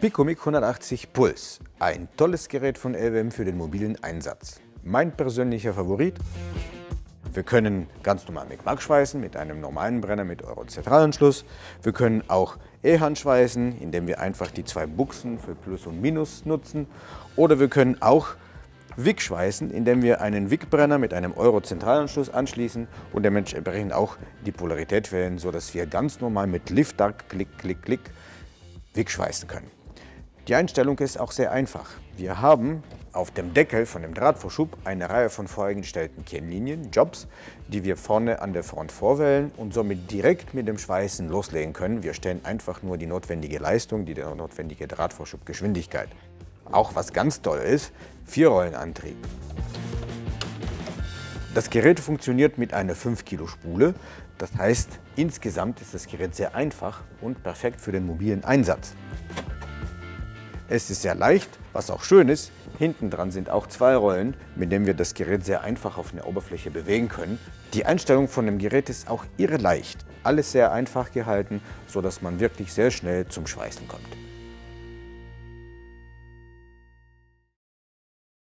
Picomic 180 Puls, ein tolles Gerät von LWM für den mobilen Einsatz. Mein persönlicher Favorit. Wir können ganz normal mit Mark schweißen, mit einem normalen Brenner mit Euro-Zentralanschluss. Wir können auch E-Hand schweißen, indem wir einfach die zwei Buchsen für Plus und Minus nutzen. Oder wir können auch Wick schweißen, indem wir einen Wick-Brenner mit einem Euro-Zentralanschluss anschließen und dementsprechend auch die Polarität wählen, sodass wir ganz normal mit Lift-Duct, Klick, Klick, Klick, Wick schweißen können. Die Einstellung ist auch sehr einfach. Wir haben auf dem Deckel von dem Drahtvorschub eine Reihe von voreingestellten Kennlinien, Jobs, die wir vorne an der Front vorwählen und somit direkt mit dem Schweißen loslegen können. Wir stellen einfach nur die notwendige Leistung, die notwendige Drahtvorschubgeschwindigkeit. Auch was ganz toll ist, Vierrollenantrieb. Das Gerät funktioniert mit einer 5 Kilo Spule. Das heißt, insgesamt ist das Gerät sehr einfach und perfekt für den mobilen Einsatz. Es ist sehr leicht, was auch schön ist. Hinten dran sind auch zwei Rollen, mit denen wir das Gerät sehr einfach auf der Oberfläche bewegen können. Die Einstellung von dem Gerät ist auch irre leicht. Alles sehr einfach gehalten, sodass man wirklich sehr schnell zum Schweißen kommt.